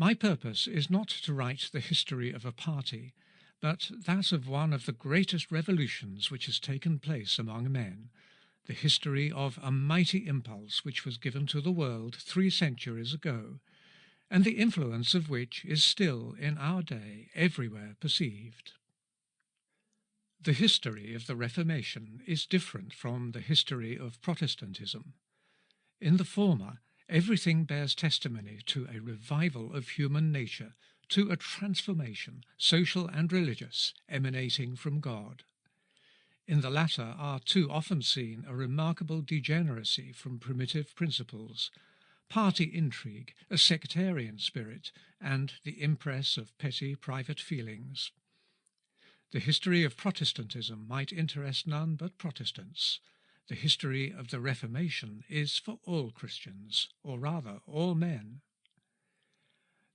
My purpose is not to write the history of a party, but that of one of the greatest revolutions which has taken place among men, the history of a mighty impulse which was given to the world 3 centuries ago, and the influence of which is still in our day everywhere perceived. The history of the Reformation is different from the history of Protestantism. In the former, everything bears testimony to a revival of human nature, to a transformation, social and religious, emanating from God. In the latter are too often seen a remarkable degeneracy from primitive principles, party intrigue, a sectarian spirit, and the impress of petty private feelings. The history of Protestantism might interest none but Protestants. The history of the Reformation is for all Christians, or rather all men.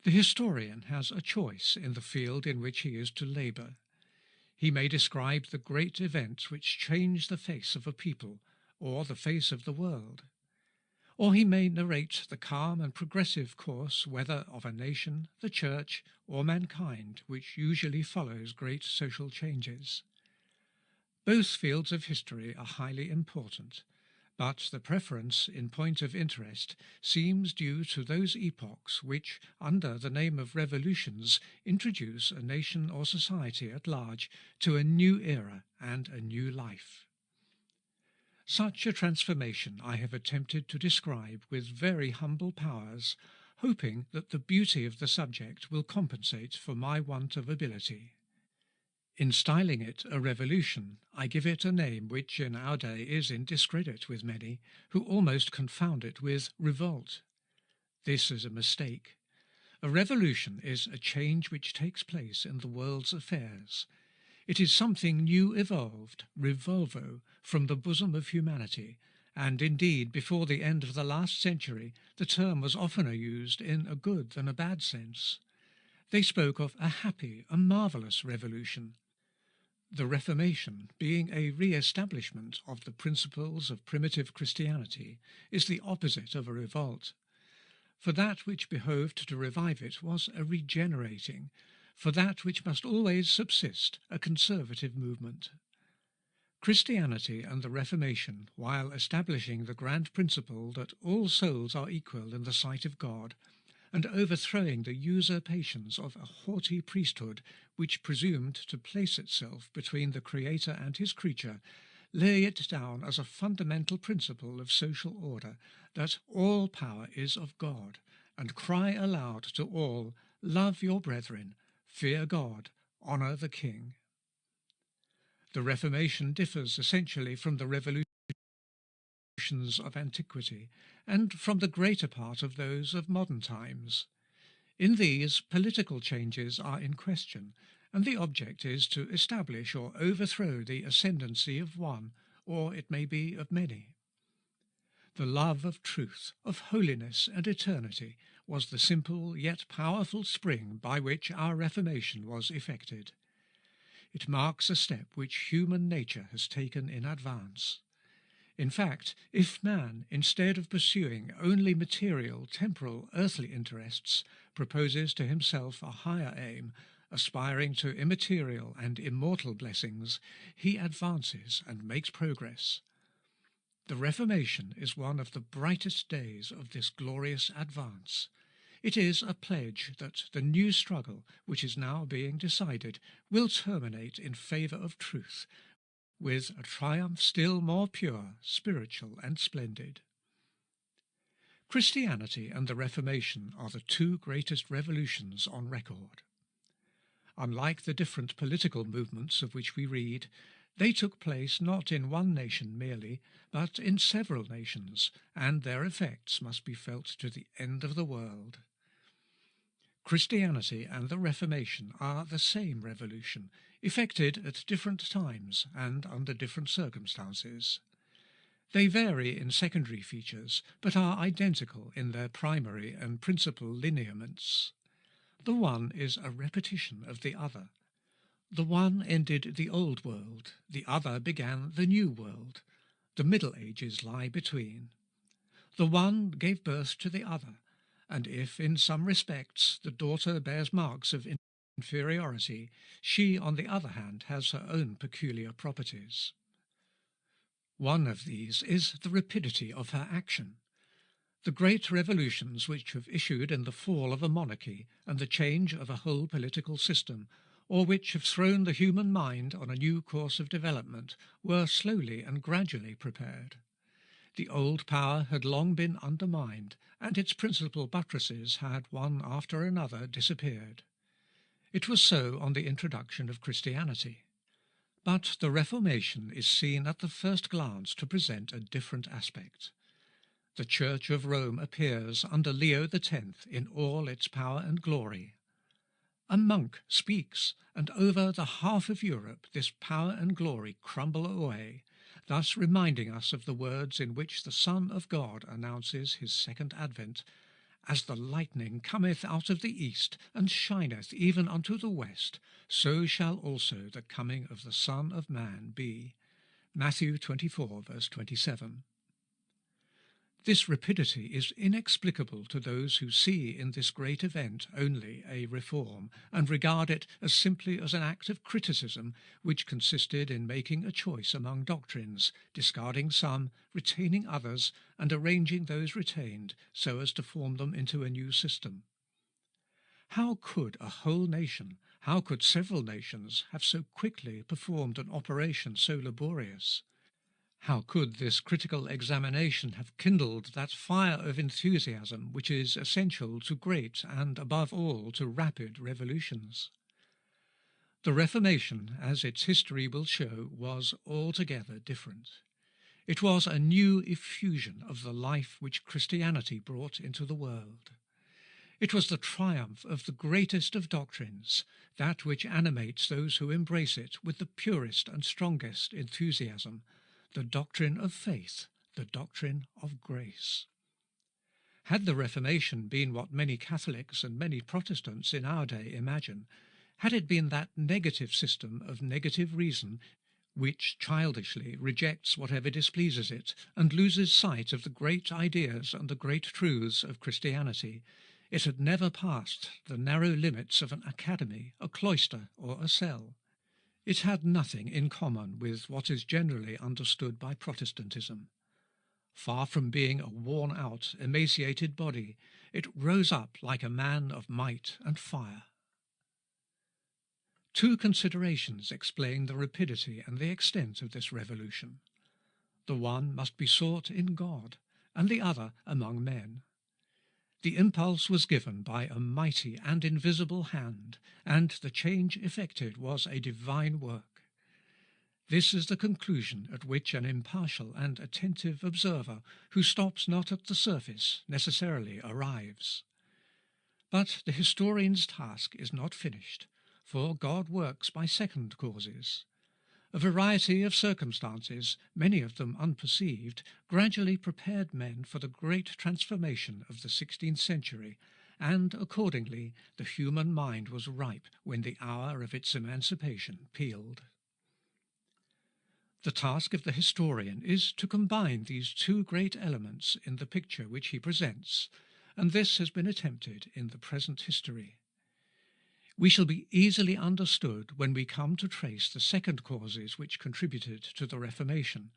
The historian has a choice in the field in which he is to labour. He may describe the great events which change the face of a people, or the face of the world. Or he may narrate the calm and progressive course, whether of a nation, the church, or mankind, which usually follows great social changes. Both fields of history are highly important, but the preference in point of interest seems due to those epochs which, under the name of revolutions, introduce a nation or society at large to a new era and a new life. Such a transformation I have attempted to describe with very humble powers, hoping that the beauty of the subject will compensate for my want of ability. In styling it a revolution, I give it a name which in our day is in discredit with many, who almost confound it with revolt. This is a mistake. A revolution is a change which takes place in the world's affairs. It is something new evolved, revolvo, from the bosom of humanity, and indeed before the end of the last century the term was oftener used in a good than a bad sense. They spoke of a happy, a marvellous revolution. The Reformation, being a re-establishment of the principles of primitive Christianity, is the opposite of a revolt. For that which behoved to revive it was a regenerating, for that which must always subsist, a conservative movement. Christianity and the Reformation, while establishing the grand principle that all souls are equal in the sight of God, and overthrowing the usurpations of a haughty priesthood which presumed to place itself between the Creator and his creature, lay it down as a fundamental principle of social order that all power is of God, and cry aloud to all, love your brethren, fear God, honour the King. The Reformation differs essentially from the revolutions of antiquity, and from the greater part of those of modern times. In these, political changes are in question, and the object is to establish or overthrow the ascendancy of one, or it may be of many. The love of truth, of holiness and eternity was the simple yet powerful spring by which our Reformation was effected. It marks a step which human nature has taken in advance. In fact, if man, instead of pursuing only material, temporal, earthly interests, proposes to himself a higher aim, aspiring to immaterial and immortal blessings, he advances and makes progress. The Reformation is one of the brightest days of this glorious advance. It is a pledge that the new struggle, which is now being decided, will terminate in favour of truth, with a triumph still more pure, spiritual, and splendid. Christianity and the Reformation are the 2 greatest revolutions on record. Unlike the different political movements of which we read, they took place not in one nation merely, but in several nations, and their effects must be felt to the end of the world. Christianity and the Reformation are the same revolution, effected at different times and under different circumstances. They vary in secondary features, but are identical in their primary and principal lineaments. The one is a repetition of the other. The one ended the old world, the other began the new world. The Middle Ages lie between. The one gave birth to the other, and if in some respects the daughter bears marks of inferiority, she, on the other hand, has her own peculiar properties. One of these is the rapidity of her action. The great revolutions which have issued in the fall of a monarchy and the change of a whole political system, or which have thrown the human mind on a new course of development, were slowly and gradually prepared. The old power had long been undermined, and its principal buttresses had one after another disappeared. It was so on the introduction of Christianity. But the Reformation is seen at the first glance to present a different aspect. The Church of Rome appears under Leo X in all its power and glory. A monk speaks, and over the half of Europe this power and glory crumble away, thus reminding us of the words in which the Son of God announces his second advent, "As the lightning cometh out of the east, and shineth even unto the west, so shall also the coming of the Son of Man be." Matthew 24, verse 27. This rapidity is inexplicable to those who see in this great event only a reform, and regard it as simply as an act of criticism which consisted in making a choice among doctrines, discarding some, retaining others, and arranging those retained so as to form them into a new system. How could a whole nation, how could several nations, have so quickly performed an operation so laborious? How could this critical examination have kindled that fire of enthusiasm which is essential to great and, above all, to rapid revolutions? The Reformation, as its history will show, was altogether different. It was a new effusion of the life which Christianity brought into the world. It was the triumph of the greatest of doctrines, that which animates those who embrace it with the purest and strongest enthusiasm, the doctrine of faith, the doctrine of grace. Had the Reformation been what many Catholics and many Protestants in our day imagine, had it been that negative system of negative reason which childishly rejects whatever displeases it and loses sight of the great ideas and the great truths of Christianity, it had never passed the narrow limits of an academy, a cloister, or a cell. It had nothing in common with what is generally understood by Protestantism. Far from being a worn-out, emaciated body, it rose up like a man of might and fire. Two considerations explain the rapidity and the extent of this revolution. The one must be sought in God, and the other among men. The impulse was given by a mighty and invisible hand, and the change effected was a divine work. This is the conclusion at which an impartial and attentive observer, who stops not at the surface, necessarily arrives. But the historian's task is not finished, for God works by second causes. A variety of circumstances, many of them unperceived, gradually prepared men for the great transformation of the 16th century, and accordingly the human mind was ripe when the hour of its emancipation pealed. The task of the historian is to combine these two great elements in the picture which he presents, and this has been attempted in the present history. We shall be easily understood when we come to trace the second causes which contributed to the Reformation,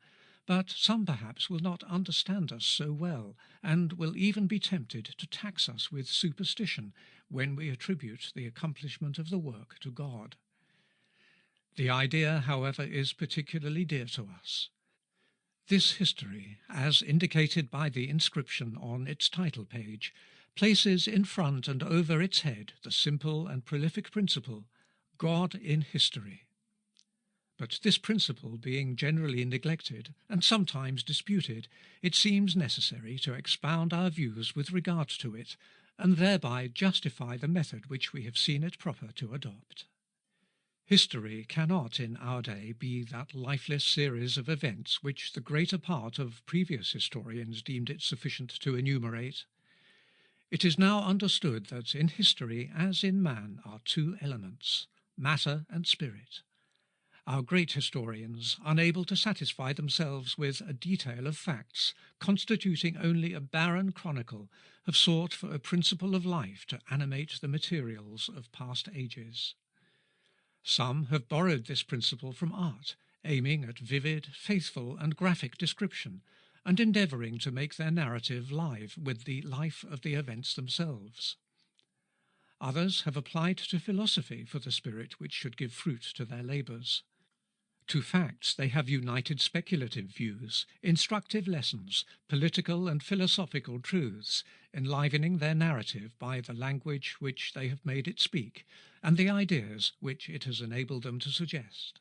but some perhaps will not understand us so well, and will even be tempted to tax us with superstition when we attribute the accomplishment of the work to God. The idea, however, is particularly dear to us. This history, as indicated by the inscription on its title page, places in front and over its head the simple and prolific principle, God in history. But this principle being generally neglected and sometimes disputed, it seems necessary to expound our views with regard to it, and thereby justify the method which we have seen it proper to adopt. History cannot in our day be that lifeless series of events which the greater part of previous historians deemed it sufficient to enumerate. It is now understood that in history, as in man, are two elements, matter and spirit. Our great historians, unable to satisfy themselves with a detail of facts, constituting only a barren chronicle, have sought for a principle of life to animate the materials of past ages. Some have borrowed this principle from art, aiming at vivid, faithful, and graphic description, and endeavouring to make their narrative live with the life of the events themselves. Others have applied to philosophy for the spirit which should give fruit to their labours. To facts they have united speculative views, instructive lessons, political and philosophical truths, enlivening their narrative by the language which they have made it speak, and the ideas which it has enabled them to suggest.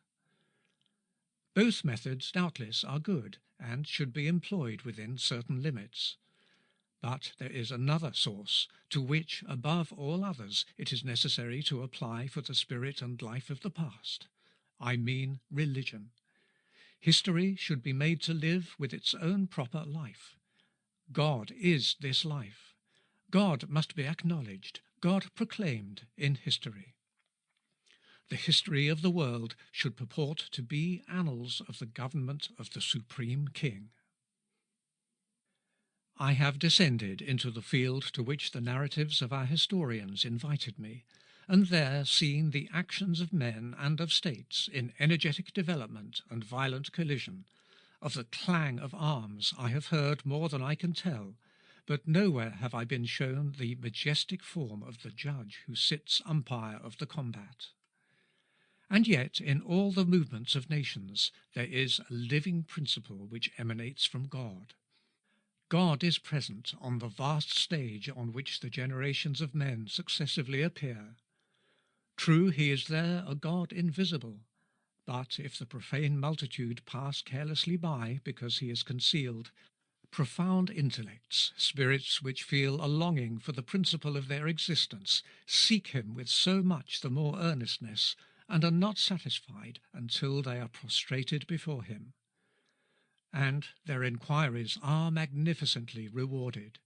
Both methods doubtless are good, and should be employed within certain limits. But there is another source, to which, above all others, it is necessary to apply for the spirit and life of the past. I mean religion. History should be made to live with its own proper life. God is this life. God must be acknowledged, God proclaimed in history. The history of the world should purport to be annals of the government of the Supreme King. I have descended into the field to which the narratives of our historians invited me, and there seen the actions of men and of states in energetic development and violent collision. Of the clang of arms I have heard more than I can tell, but nowhere have I been shown the majestic form of the judge who sits umpire of the combat. And yet in all the movements of nations there is a living principle which emanates from God. God is present on the vast stage on which the generations of men successively appear. True, he is there a God invisible, but if the profane multitude pass carelessly by because he is concealed, profound intellects, spirits which feel a longing for the principle of their existence, seek him with so much the more earnestness, and are not satisfied until they are prostrated before him. And their inquiries are magnificently rewarded.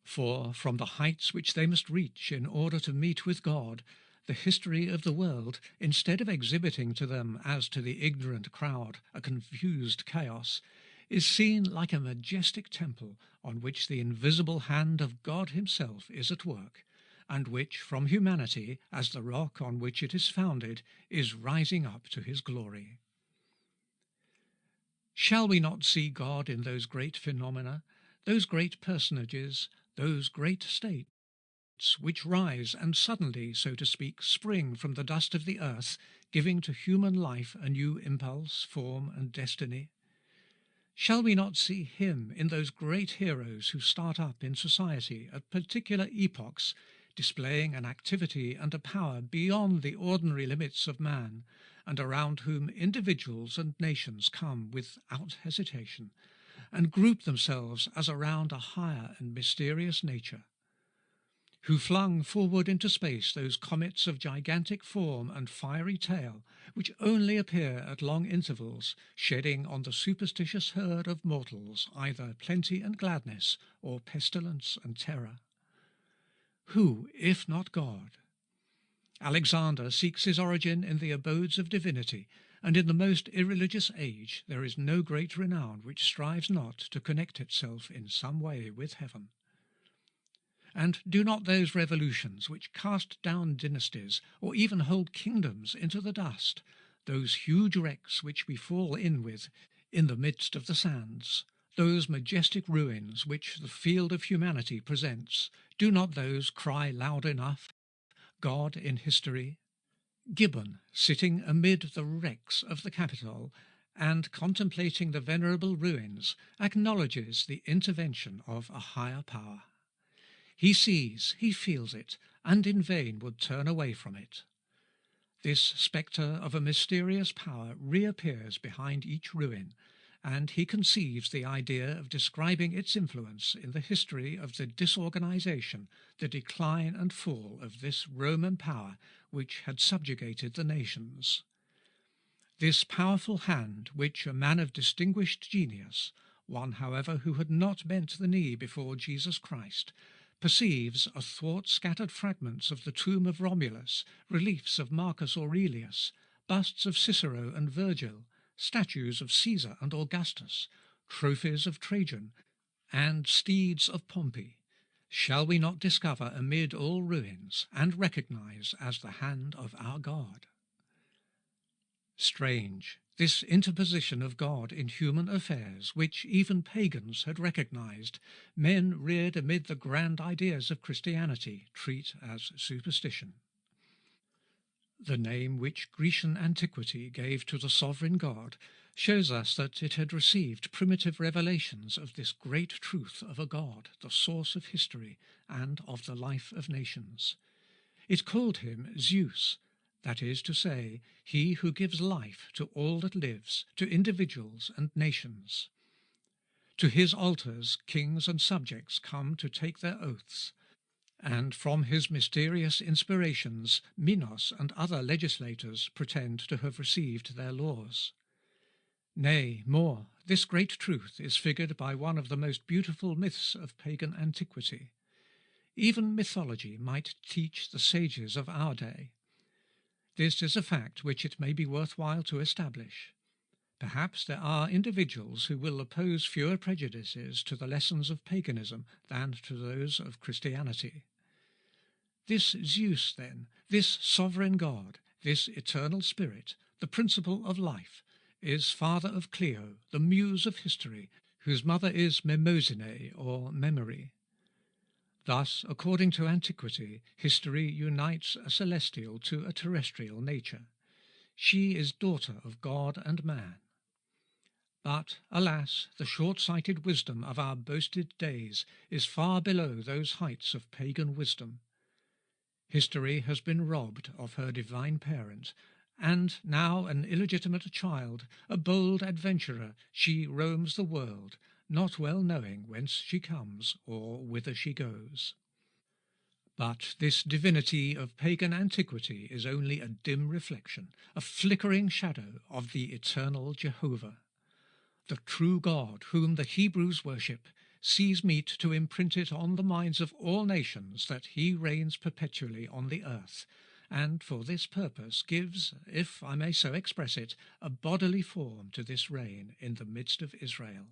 For from the heights which they must reach in order to meet with God, the history of the world, instead of exhibiting to them as to the ignorant crowd a confused chaos, is seen like a majestic temple on which the invisible hand of God himself is at work, and which from humanity, as the rock on which it is founded, is rising up to his glory. Shall we not see God in those great phenomena, those great personages, those great states, which rise and suddenly, so to speak, spring from the dust of the earth, giving to human life a new impulse, form, and destiny? Shall we not see him in those great heroes who start up in society at particular epochs, displaying an activity and a power beyond the ordinary limits of man, and around whom individuals and nations come without hesitation, and group themselves as around a higher and mysterious nature? Who flung forward into space those comets of gigantic form and fiery tail, which only appear at long intervals, shedding on the superstitious herd of mortals either plenty and gladness, or pestilence and terror? Who, if not God? Alexander seeks his origin in the abodes of divinity, and in the most irreligious age there is no great renown which strives not to connect itself in some way with heaven. And do not those revolutions which cast down dynasties, or even whole kingdoms, into the dust, those huge wrecks which we fall in with in the midst of the sands, those majestic ruins which the field of humanity presents, do not those cry loud enough, God in history? Gibbon, sitting amid the wrecks of the Capitol, and contemplating the venerable ruins, acknowledges the intervention of a higher power. He sees, he feels it, and in vain would turn away from it. This spectre of a mysterious power reappears behind each ruin, and he conceives the idea of describing its influence in the history of the disorganization, the decline and fall of this Roman power which had subjugated the nations. This powerful hand which a man of distinguished genius, one, however, who had not bent the knee before Jesus Christ, perceives athwart scattered fragments of the tomb of Romulus, reliefs of Marcus Aurelius, busts of Cicero and Virgil, statues of Caesar and Augustus, trophies of Trajan, and steeds of Pompey, shall we not discover amid all ruins and recognize as the hand of our God? Strange, this interposition of God in human affairs, which even pagans had recognized, men reared amid the grand ideas of Christianity treat as superstition. The name which Grecian antiquity gave to the sovereign God shows us that it had received primitive revelations of this great truth of a God, the source of history and of the life of nations. It called him Zeus, that is to say, he who gives life to all that lives, to individuals and nations. To his altars kings and subjects come to take their oaths, and from his mysterious inspirations Minos and other legislators pretend to have received their laws. Nay, more, this great truth is figured by one of the most beautiful myths of pagan antiquity. Even mythology might teach the sages of our day. This is a fact which it may be worthwhile to establish. Perhaps there are individuals who will oppose fewer prejudices to the lessons of paganism than to those of Christianity. This Zeus, then, this sovereign God, this eternal spirit, the principle of life, is father of Clio, the muse of history, whose mother is Mnemosyne, or memory. Thus, according to antiquity, history unites a celestial to a terrestrial nature. She is daughter of God and man. But, alas, the short-sighted wisdom of our boasted days is far below those heights of pagan wisdom. History has been robbed of her divine parent, and now an illegitimate child, a bold adventurer, she roams the world, not well knowing whence she comes or whither she goes. But this divinity of pagan antiquity is only a dim reflection, a flickering shadow of the eternal Jehovah. The true God, whom the Hebrews worship, sees meet to imprint it on the minds of all nations that he reigns perpetually on the earth, and for this purpose gives, if I may so express it, a bodily form to this reign in the midst of Israel.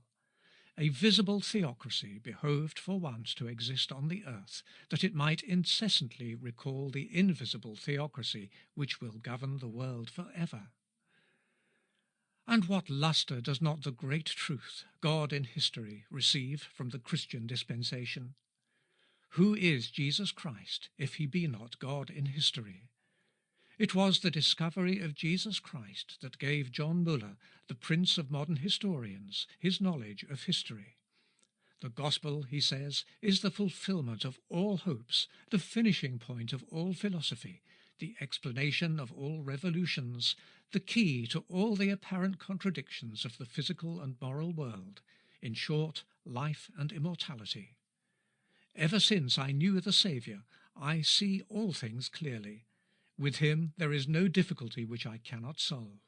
A visible theocracy behoved for once to exist on the earth, that it might incessantly recall the invisible theocracy which will govern the world for ever. And what lustre does not the great truth, God in history, receive from the Christian dispensation? Who is Jesus Christ, if he be not God in history? It was the discovery of Jesus Christ that gave John Müller, the prince of modern historians, his knowledge of history. The gospel, he says, is the fulfillment of all hopes, the finishing point of all philosophy, the explanation of all revolutions, the key to all the apparent contradictions of the physical and moral world, in short, life and immortality. Ever since I knew the Saviour, I see all things clearly. With him there is no difficulty which I cannot solve.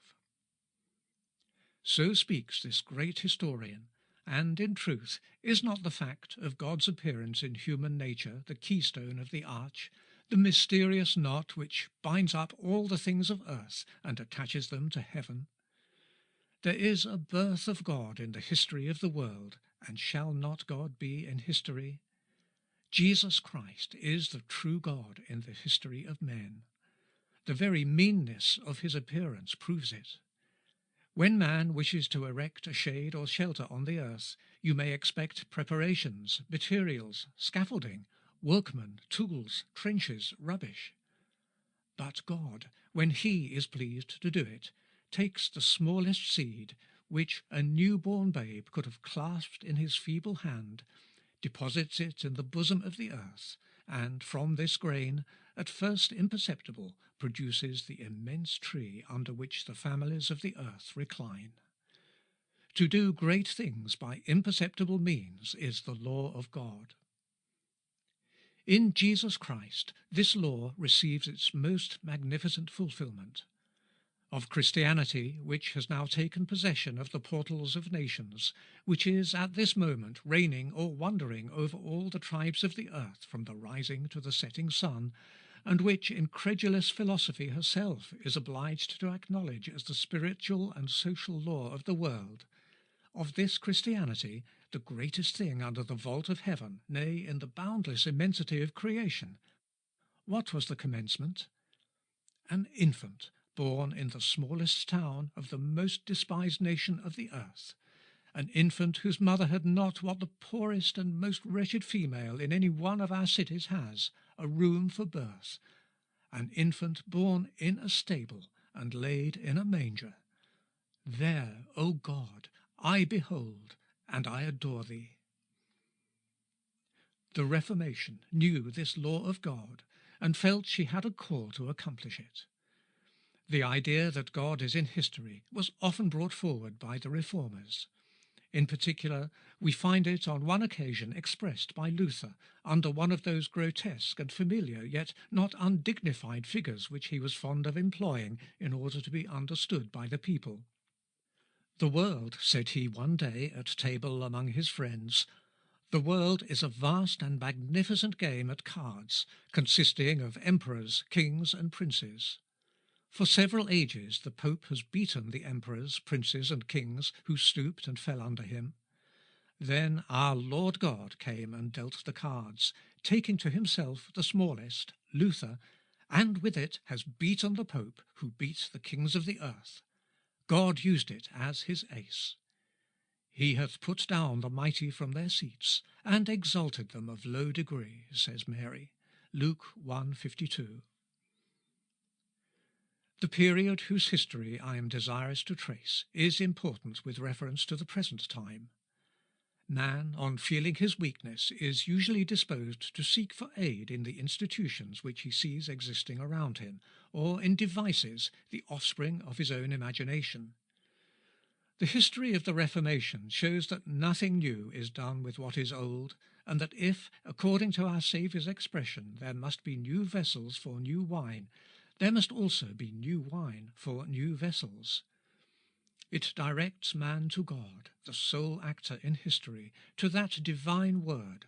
So speaks this great historian, and in truth, is not the fact of God's appearance in human nature the keystone of the arch, the mysterious knot which binds up all the things of earth and attaches them to heaven? There is a birth of God in the history of the world, and shall not God be in history? Jesus Christ is the true God in the history of men. The very meanness of his appearance proves it. When man wishes to erect a shade or shelter on the earth, you may expect preparations, materials, scaffolding, workmen, tools, trenches, rubbish. But God, when he is pleased to do it, takes the smallest seed, which a newborn babe could have clasped in his feeble hand, deposits it in the bosom of the earth, and from this grain, at first imperceptible, produces the immense tree under which the families of the earth recline. To do great things by imperceptible means is the law of God. In Jesus Christ, this law receives its most magnificent fulfillment. Of Christianity, which has now taken possession of the portals of nations, which is at this moment reigning or wandering over all the tribes of the earth from the rising to the setting sun, and which incredulous philosophy herself is obliged to acknowledge as the spiritual and social law of the world, of this Christianity, the greatest thing under the vault of heaven, nay, in the boundless immensity of creation, what was the commencement? An infant, born in the smallest town of the most despised nation of the earth, an infant whose mother had not what the poorest and most wretched female in any one of our cities has, a room for birth, an infant born in a stable and laid in a manger. There, O God, I behold and I adore thee. The Reformation knew this law of God and felt she had a call to accomplish it. The idea that God is in history was often brought forward by the Reformers. In particular, we find it on one occasion expressed by Luther under one of those grotesque and familiar yet not undignified figures which he was fond of employing in order to be understood by the people. "The world," said he one day at table among his friends, "the world is a vast and magnificent game at cards, consisting of emperors, kings, and princes. For several ages the Pope has beaten the emperors, princes, and kings who stooped and fell under him. Then our Lord God came and dealt the cards, taking to himself the smallest, Luther, and with it has beaten the Pope, who beat the kings of the earth. God used it as his ace. He hath put down the mighty from their seats, and exalted them of low degree," says Mary. Luke 1:52. The period whose history I am desirous to trace is important with reference to the present time. Man, on feeling his weakness, is usually disposed to seek for aid in the institutions which he sees existing around him, or in devices, the offspring of his own imagination. The history of the Reformation shows that nothing new is done with what is old, and that if, according to our Saviour's expression, there must be new vessels for new wine, there must also be new wine for new vessels. It directs man to God, the sole actor in history, to that divine word,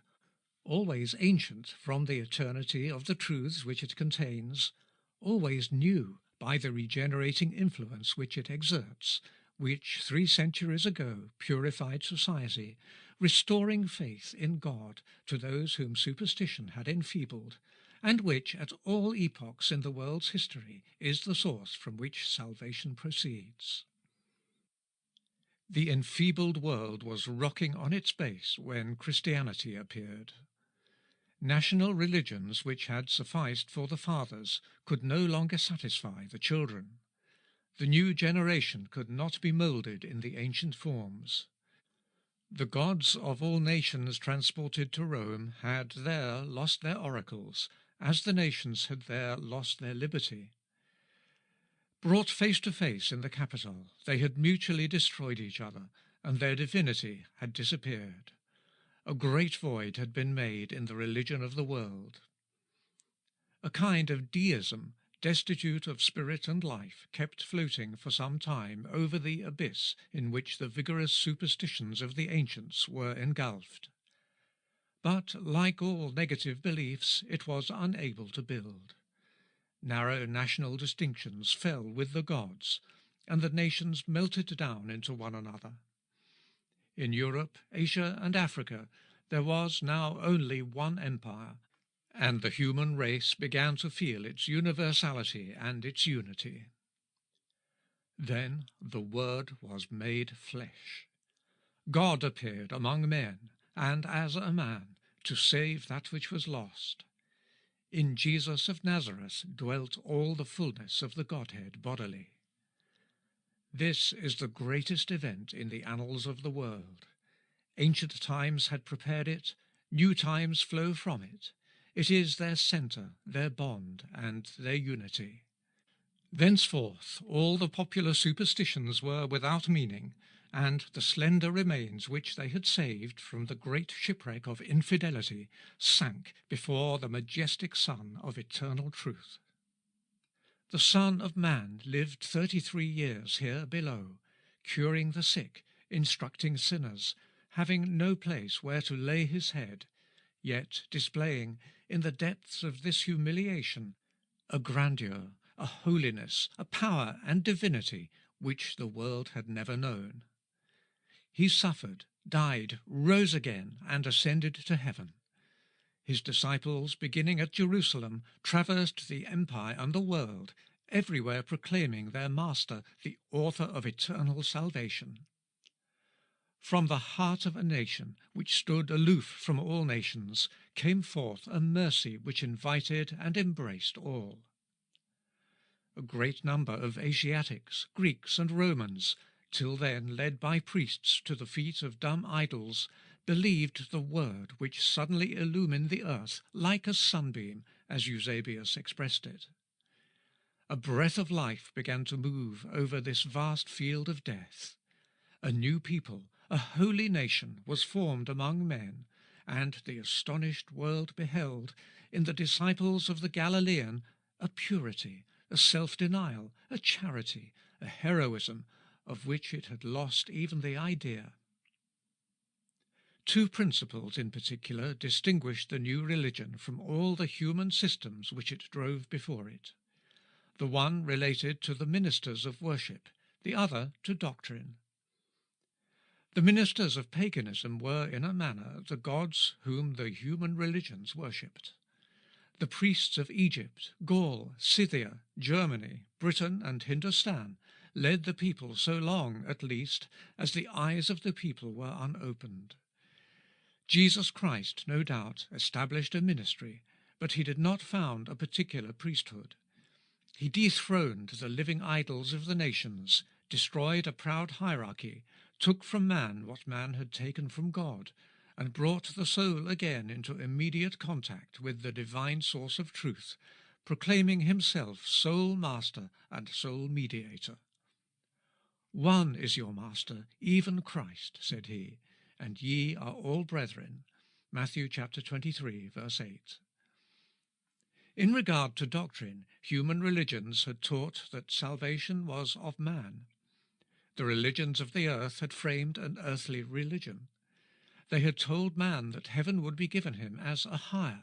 always ancient from the eternity of the truths which it contains, always new by the regenerating influence which it exerts, which 3 centuries ago purified society, restoring faith in God to those whom superstition had enfeebled, and which at all epochs in the world's history is the source from which salvation proceeds. The enfeebled world was rocking on its base when Christianity appeared. National religions which had sufficed for the fathers could no longer satisfy the children. The new generation could not be moulded in the ancient forms. The gods of all nations transported to Rome had there lost their oracles, as the nations had there lost their liberty. Brought face to face in the capital, they had mutually destroyed each other, and their divinity had disappeared. A great void had been made in the religion of the world. A kind of deism, destitute of spirit and life, kept floating for some time over the abyss in which the vigorous superstitions of the ancients were engulfed. But, like all negative beliefs, it was unable to build. Narrow national distinctions fell with the gods, and the nations melted down into one another. In Europe, Asia, and Africa there was now only one empire, and the human race began to feel its universality and its unity. Then the Word was made flesh. God appeared among men, and as a man, to save that which was lost. In Jesus of Nazareth dwelt all the fullness of the Godhead bodily. This is the greatest event in the annals of the world. Ancient times had prepared it, new times flow from it. It is their centre, their bond, and their unity. Thenceforth all the popular superstitions were without meaning, and the slender remains which they had saved from the great shipwreck of infidelity sank before the majestic Sun of eternal truth. The Son of Man lived 33 years here below, curing the sick, instructing sinners, having no place where to lay his head, yet displaying, in the depths of this humiliation, a grandeur, a holiness, a power and divinity which the world had never known. He suffered, died, rose again, and ascended to heaven. His disciples, beginning at Jerusalem, traversed the empire and the world, everywhere proclaiming their Master, the author of eternal salvation. From the heart of a nation which stood aloof from all nations came forth a mercy which invited and embraced all. A great number of Asiatics, Greeks, and Romans, till then led by priests to the feet of dumb idols, believed the word which suddenly illumined the earth like a sunbeam, as Eusebius expressed it. A breath of life began to move over this vast field of death. A new people, a holy nation, was formed among men, and the astonished world beheld, in the disciples of the Galilean, a purity, a self-denial, a charity, a heroism, of which it had lost even the idea. Two principles in particular distinguished the new religion from all the human systems which it drove before it. The one related to the ministers of worship, the other to doctrine. The ministers of paganism were, in a manner, the gods whom the human religions worshipped. The priests of Egypt, Gaul, Scythia, Germany, Britain, and Hindustan led the people so long, at least, as the eyes of the people were unopened. Jesus Christ, no doubt, established a ministry, but he did not found a particular priesthood. He dethroned the living idols of the nations, destroyed a proud hierarchy, took from man what man had taken from God, and brought the soul again into immediate contact with the divine source of truth, proclaiming himself sole master and sole mediator. "One is your master, even Christ," said he, "and ye are all brethren." Matthew chapter 23, verse 8. In regard to doctrine, human religions had taught that salvation was of man. The religions of the earth had framed an earthly religion. They had told man that heaven would be given him as a hire.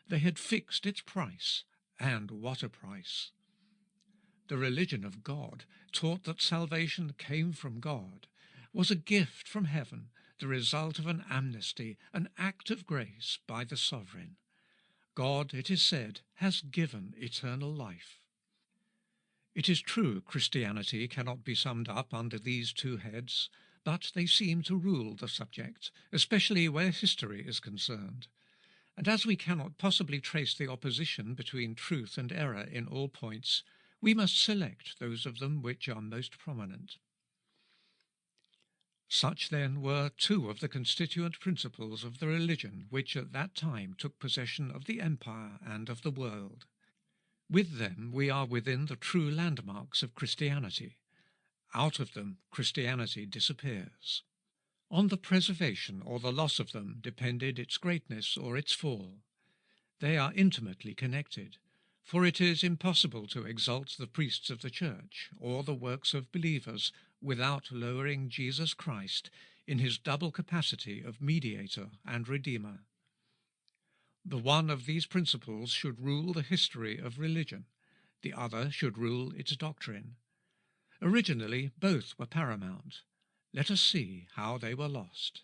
They had fixed its price, and what a price! The religion of God taught that salvation came from God, was a gift from heaven, the result of an amnesty, an act of grace by the sovereign. God, it is said, has given eternal life. It is true Christianity cannot be summed up under these two heads, but they seem to rule the subject, especially where history is concerned. And as we cannot possibly trace the opposition between truth and error in all points, we must select those of them which are most prominent. Such, then, were two of the constituent principles of the religion which at that time took possession of the empire and of the world. With them we are within the true landmarks of Christianity. Out of them Christianity disappears. On the preservation or the loss of them depended its greatness or its fall. They are intimately connected, for it is impossible to exalt the priests of the Church or the works of believers without lowering Jesus Christ in his double capacity of mediator and redeemer. The one of these principles should rule the history of religion, the other should rule its doctrine. Originally both were paramount. Let us see how they were lost.